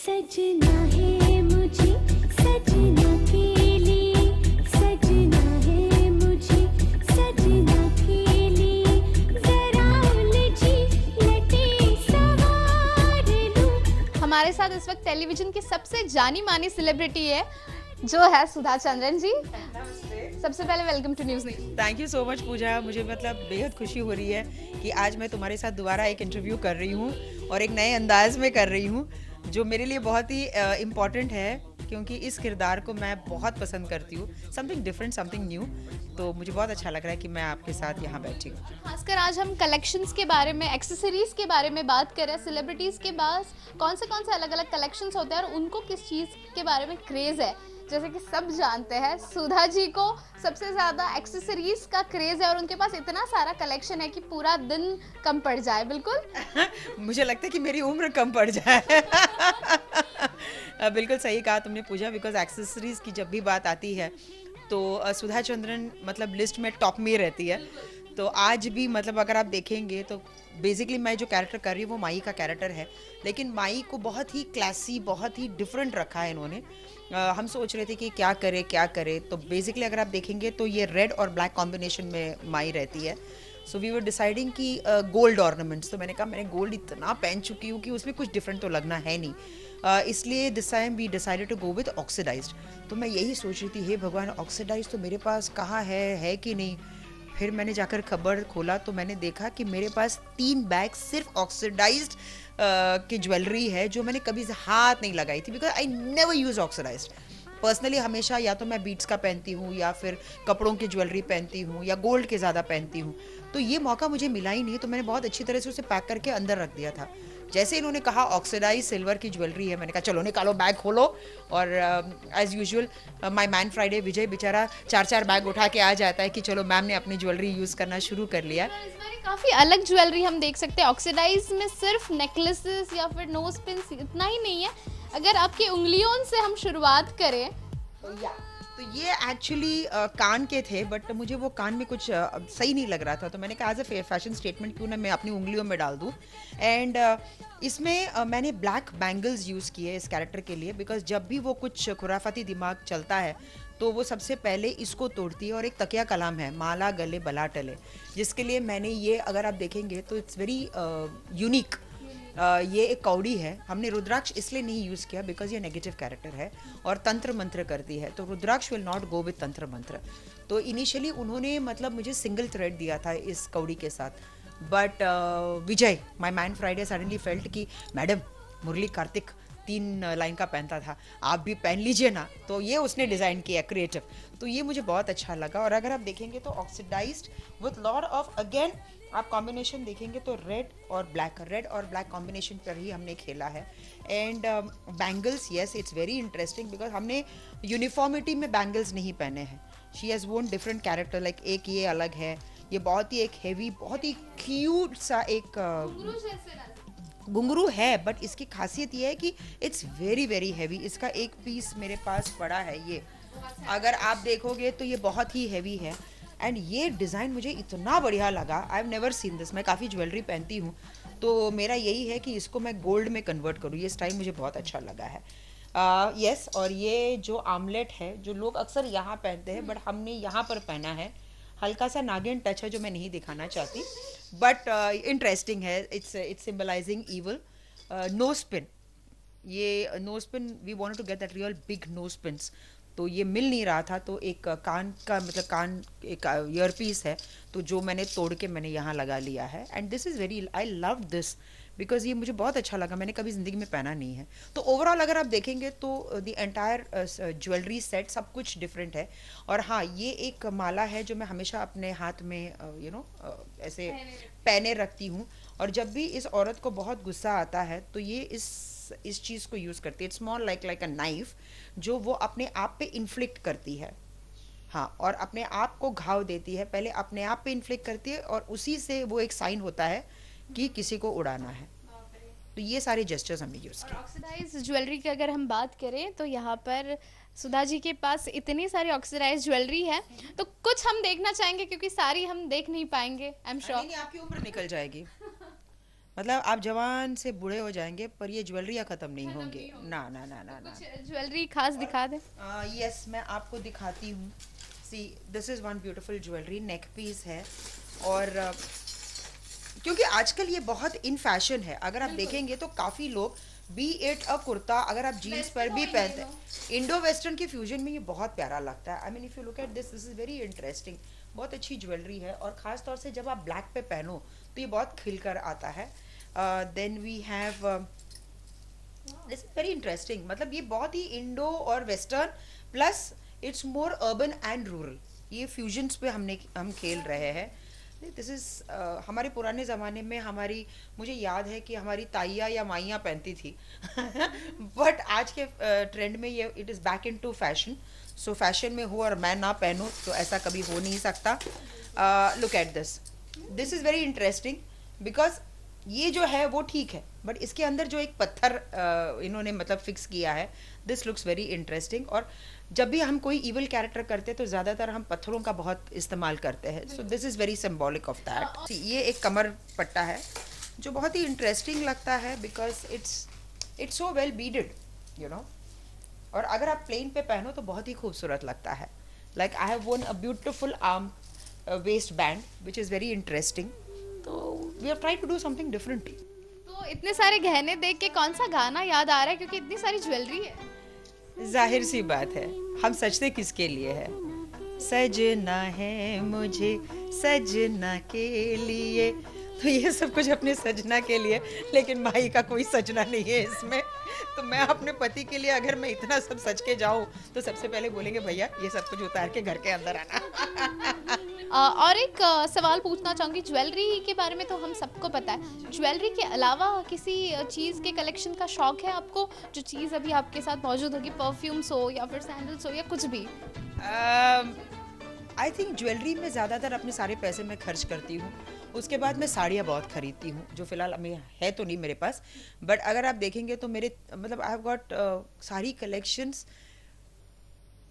सजना है मुझे सजना के लिए, सजना है मुझे सजना के लिए, जरा उलझी लटे सवार लूं। हमारे साथ इस वक्त टेलीविजन की सबसे जानी मानी सेलिब्रिटी है जो है सुधा चंद्रन जी। सबसे पहले welcome to news. Thank you so much Pooja. मुझे मतलब बेहद खुशी हो रही है कि आज मैं तुम्हारे साथ दोबारा एक इंटरव्यू कर रही हूँ और एक नए अंदाज में कर रही हूँ जो मेरे लिए बहुत ही इम्पॉर्टेंट है, क्योंकि इस किरदार को मैं बहुत पसंद करती हूँ। Something different, something new. तो मुझे बहुत अच्छा लग रहा है कि मैं आपके साथ यहाँ बैठी हूँ। खासकर आज हम कलेक्शंस के बारे में, एक्सेसरीज के बारे में बात कर रहे हैं। सेलिब्रिटीज़ के पास कौन से अलग अलग कलेक्शंस होते हैं और उनको किस चीज़ के बारे में क्रेज़ है। जैसे कि सब जानते हैं सुधा जी को सबसे ज़्यादा एक्सेसरीज का क्रेज़ है और उनके पास इतना सारा कलेक्शन है कि पूरा दिन कम पड़ जाए। बिल्कुल मुझे लगता है कि मेरी उम्र कम पड़ जाए। बिल्कुल सही कहा तुमने पूजा, बिकॉज एक्सेसरीज की जब भी बात आती है तो सुधा चंद्रन मतलब लिस्ट में टॉप में रहती है। तो आज भी मतलब अगर आप देखेंगे तो बेसिकली मैं जो कैरेक्टर कर रही हूँ वो माई का कैरेक्टर है, लेकिन माई को बहुत ही क्लासी, बहुत ही डिफरेंट रखा है इन्होंने। हम सोच रहे थे कि क्या करे, तो बेसिकली अगर आप देखेंगे तो ये रेड और ब्लैक कॉम्बिनेशन में माई रहती है। सो वी वर डिसाइडिंग कि गोल्ड ऑर्नामेंट्स, तो मैंने कहा मैंने गोल्ड इतना पहन चुकी हूँ कि उसमें कुछ डिफरेंट तो लगना है नहीं, इसलिए this time we decided to go with oxidised. तो मैं यही सोच रही थी, हे भगवान ऑक्सीडाइज तो मेरे पास कहाँ है कि नहीं। फिर मैंने जाकर खबर खोला तो मैंने देखा कि मेरे पास 3 बैग सिर्फ ऑक्सीडाइज्ड की ज्वेलरी है जो मैंने कभी से हाथ नहीं लगाई थी, because I never use oxidised. Personally हमेशा या तो मैं बीट्स का पहनती हूँ या फिर कपड़ों की ज्वेलरी पहनती हूँ या गोल्ड के ज़्यादा पहनती हूँ। तो ये मौका मुझे मिला ही नहीं, तो मैंने बहुत अच्छी तरह से उसे पैक करके अंदर रख दिया था। जैसे इन्होंने कहा ऑक्सीडाइज सिल्वर की ज्वेलरी है, मैंने कहा चलो निकालो बैग खोलो। और as usual my man Friday Vijay बेचारा 4 बैग उठा के आ जाता है कि चलो मैम ने अपनी ज्वेलरी यूज़ करना शुरू कर लिया। इस बार काफ़ी अलग ज्वेलरी हम देख सकते हैं। ऑक्सीडाइज में सिर्फ नेकलेसेस या फिर नोज पिन्स इतना ही नहीं है, अगर आपकी उंगलियों से हम शुरुआत करें तो ये एक्चुअली कान के थे, बट मुझे वो कान में कुछ सही नहीं लग रहा था, तो मैंने कहा एज अ फैशन स्टेटमेंट क्यों ना मैं अपनी उंगलियों में डाल दूँ। एंड इसमें मैंने ब्लैक बैंगल्स यूज़ किए इस कैरेक्टर के लिए, बिकॉज जब भी वो कुछ खुराफाती दिमाग चलता है तो वो सबसे पहले इसको तोड़ती है। और एक तकिया कलाम है, माला गले बला टले, जिसके लिए मैंने ये, अगर आप देखेंगे तो इट्स वेरी यूनिक। ये एक कौड़ी है। हमने रुद्राक्ष इसलिए नहीं यूज़ किया बिकॉज ये नेगेटिव कैरेक्टर है और तंत्र मंत्र करती है, तो रुद्राक्ष विल नॉट गो विद तंत्र मंत्र। तो इनिशियली उन्होंने मतलब मुझे सिंगल थ्रेड दिया था इस कौड़ी के साथ, but Vijay my man Friday suddenly felt कि मैडम मुरली कार्तिक 3 लाइन का पहनता था, आप भी पहन लीजिए ना। तो ये उसने डिज़ाइन किया क्रिएटिव, तो ये मुझे बहुत अच्छा लगा। और अगर आप देखेंगे तो oxidised with lot of, again आप कॉम्बिनेशन देखेंगे तो रेड और ब्लैक कॉम्बिनेशन पर ही हमने खेला है। And bangles, yes it's very interesting because हमने यूनिफॉर्मिटी में बैंगल्स नहीं पहने हैं। शी हैज़ वोन डिफरेंट कैरेक्टर, लाइक एक ये अलग है, ये बहुत ही एक हैवी, बहुत ही क्यूट सा एक घुंघरू है, बट इसकी खासियत ये है कि इट्स वेरी वेरी हैवी। इसका एक पीस मेरे पास पड़ा है, ये अगर आप देखोगे तो ये बहुत ही हैवी है। एंड ये डिज़ाइन मुझे इतना बढ़िया लगा, I have never seen this. मैं काफ़ी ज्वेलरी पहनती हूँ तो मेरा यही है कि इसको मैं गोल्ड में कन्वर्ट करूँ, ये स्टाइल मुझे बहुत अच्छा लगा है। यस और ये जो आमलेट है जो लोग अक्सर यहाँ पहनते हैं, बट हमने यहाँ पर पहना है, हल्का सा नागिन टच है जो मैं नहीं दिखाना चाहती, बट इंटरेस्टिंग है। It's symbolising evil. Nose pin, ये nose pin we wanted to get that real big nose pins, तो ये मिल नहीं रहा था, तो एक कान का मतलब कान एक ईयर पीस है, तो जो मैंने तोड़ के मैंने यहाँ लगा लिया है। And this is very, I love this because ये मुझे बहुत अच्छा लगा, मैंने कभी ज़िंदगी में पहना नहीं है। तो ओवरऑल अगर आप देखेंगे तो द एंटायर ज्वेलरी सेट सब कुछ डिफरेंट है। और हाँ, ये एक माला है जो मैं हमेशा अपने हाथ में ऐसे पहने रखती हूँ, और जब भी इस औरत को बहुत गुस्सा आता है तो ये इस चीज़ को यूज़ करती है। It's small like a knife जो वो अपने आप पे इन्फ्लिक्ट करती है। हाँ, और अपने आप को घाव देती है, पहले अपने आप पे इन्फ्लिक्ट करती है और उसी से वो एक साइन होता है कि किसी को उड़ाना है। तो ये सारे जेस्चर्स हमने यूज़ किए। ऑक्सीडाइज ज्वेलरी की अगर हम बात करें तो यहाँ पर सुधा जी के पास इतनी सारी ऑक्सीडाइज ज्वेलरी है, तो कुछ हम देखना चाहेंगे क्योंकि सारी हम देख नहीं पाएंगे, आई एम श्योर। नहीं, आपकी उम्र निकल जाएगी। मतलब आप जवान से बूढ़े हो जाएंगे पर ये ज्वेलरियाँ ख़त्म नहीं होंगी, ना ना ना ना ना। कुछ ज्वेलरी खास दिखा दें। यस, मैं आपको दिखाती हूँ। See, this is one beautiful jewellery, neck piece है। और क्योंकि आजकल ये बहुत इन फैशन है, अगर आप देखेंगे तो काफ़ी लोग बी इट अ कुर्ता, अगर आप जीन्स पर भी पहनते हैं, इंडो वेस्टर्न के फ्यूजन में ये बहुत प्यारा लगता है। I mean if you look at this, this is very interesting. बहुत अच्छी ज्वेलरी है और ख़ास तौर से जब आप ब्लैक पे पहनो तो ये बहुत खिल कर आता है। Then we have this very interesting, मतलब ये बहुत ही इंडो और western plus it's more urban and rural, ये फ्यूजन्स पे हम खेल रहे हैं। दिस इज़ हमारे पुराने ज़माने में हमारी, मुझे याद है कि हमारी ताइयाँ या माइयाँ पहनती थी बट आज के ट्रेंड में ये it is back in to fashion. So fashion में हो और मैं ना पहनूँ तो ऐसा कभी हो नहीं सकता। Look at this, this is very interesting because ये जो है वो ठीक है बट इसके अंदर जो एक पत्थर इन्होंने मतलब फिक्स किया है, दिस लुक्स वेरी इंटरेस्टिंग। और जब भी हम कोई इवल कैरेक्टर करते हैं तो ज़्यादातर हम पत्थरों का बहुत इस्तेमाल करते हैं। So this is very symbolic of that. ये एक कमर पट्टा है जो बहुत ही इंटरेस्टिंग लगता है because it's so well beaded, you know. और अगर आप प्लेन पे पहनो तो बहुत ही खूबसूरत लगता है। Like I have worn a beautiful arm waist band which is very interesting. तो we have tried to do something different. तो इतने सारे गहने देख के कौन सा गाना याद आ रहा है, क्योंकि इतनी सारी ज्वेलरी है। जाहिर सी बात है, हम सजते किसके लिए है? सजना है मुझे सजना के लिए, तो ये सब कुछ अपने सजना के लिए, लेकिन माही का कोई सजना नहीं है इसमें। तो मैं अपने पति के लिए अगर मैं इतना सब सज के जाऊँ तो सबसे पहले बोलेंगे भैया ये सब कुछ उतार के घर के अंदर आना। और एक सवाल पूछना चाहूँगी, ज्वेलरी के बारे में तो हम सबको पता है, ज्वेलरी के अलावा किसी चीज़ के कलेक्शन का शौक है आपको, जो चीज़ अभी आपके साथ मौजूद होगी, परफ्यूम्स हो या फिर सैंडल्स हो या कुछ भी? आई थिंक ज्वेलरी में ज़्यादातर अपने सारे पैसे मैं खर्च करती हूँ। उसके बाद मैं साड़ियाँ बहुत खरीदती हूँ, जो फ़िलहाल अभी है तो नहीं मेरे पास, बट अगर आप देखेंगे तो मेरे मतलब आई हैव गॉट सारी कलेक्शंस।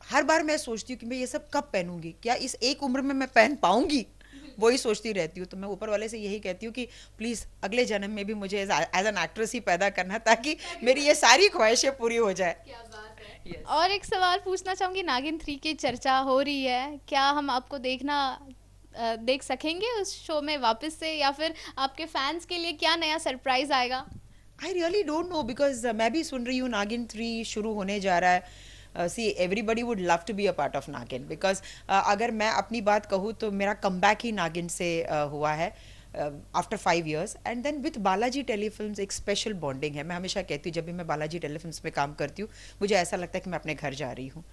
हर बार मैं सोचती हूँ कि मैं ये सब कब पहनूंगी, क्या इस एक उम्र में मैं पहन पाऊंगी, वही सोचती रहती हूँ। तो मैं ऊपर वाले से यही कहती हूँ कि प्लीज़ अगले जन्म में भी मुझे एज एन एक्ट्रेस ही पैदा करना, ताकि मेरी ये सारी ख्वाहिशें पूरी हो जाए। Yes. और एक सवाल पूछना चाहूँगी, नागिन 3 की चर्चा हो रही है, क्या हम आपको देख सकेंगे उस शो में वापस से, या फिर आपके फैंस के लिए क्या नया सरप्राइज आएगा? I really don't know because मैं भी सुन रही हूँ नागिन 3 शुरू होने जा रहा है। See everybody would love to be a part of Naagin because अगर मैं अपनी बात कहूँ तो मेरा कमबैक ही नागिन से हुआ है after 5 years। And then with Balaji Telefilms एक स्पेशल बॉन्डिंग है। मैं हमेशा कहती हूँ जब भी मैं बालाजी टेलीफिल्म्स में काम करती हूँ मुझे ऐसा लगता है कि मैं अपने घर जा रही हूँ।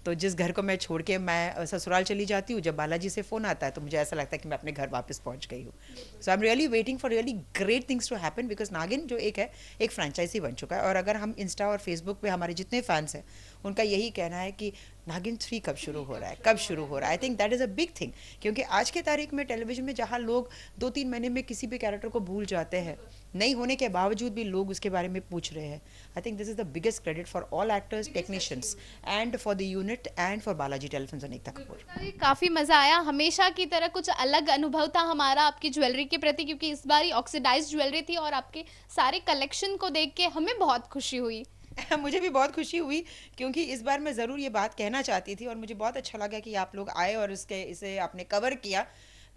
तो जिस घर को मैं छोड़ के मैं ससुराल चली जाती हूँ, जब बालाजी से फ़ोन आता है तो मुझे ऐसा लगता है कि मैं अपने घर वापस पहुँच गई हूँ। So I am really waiting for really great things to happen because Naagin जो एक फ्रेंचाइजी बन चुका है। और अगर हम इंस्टा और फेसबुक पे हमारे जितने फैंस हैं उनका यही कहना है कि नागिन 3 कब शुरू हो रहा है, कब शुरू हो रहा है। I think that is a big thing, क्योंकि आज के तारीख में टेलीविजन में जहाँ लोग 2-3 महीने में किसी भी कैरेक्टर को भूल जाते हैं, नहीं होने के बावजूद भी लोग उसके बारे में पूछ रहे हैं। I think this is the biggest credit for all actors, technicians and for the unit and for Balaji telefilms Anita Kapoor. काफ़ी मज़ा आया, हमेशा की तरह कुछ अलग अनुभव था हमारा आपकी ज्वेलरी के प्रति, क्योंकि इस बार ऑक्सीडाइज्ड ज्वेलरी थी और आपके सारे कलेक्शन को देख के हमें बहुत खुशी हुई। मुझे भी बहुत खुशी हुई, क्योंकि इस बार मैं ज़रूर ये बात कहना चाहती थी और मुझे बहुत अच्छा लगा कि आप लोग आए और इसे आपने कवर किया।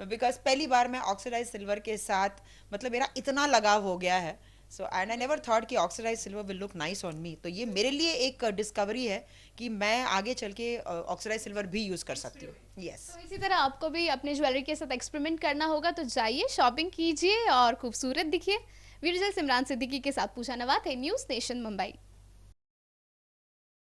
बिकॉज पहली बार मैं ऑक्सीडाइज सिल्वर के साथ मतलब मेरा इतना लगाव हो गया है। So and I never thought कि oxidised silver will look nice on me. तो ये मेरे लिए एक डिस्कवरी है कि मैं आगे चल के ऑक्सीडाइज सिल्वर भी यूज़ कर सकती हूँ। यस, तो इसी तरह आपको भी अपने ज्वेलरी के साथ एक्सपेरिमेंट करना होगा, तो जाइए, शॉपिंग कीजिए और खूबसूरत दिखिए। वीडियो सिमरान सिद्दीकी के साथ पूछा नवात है, न्यूज़ नेशन मुंबई।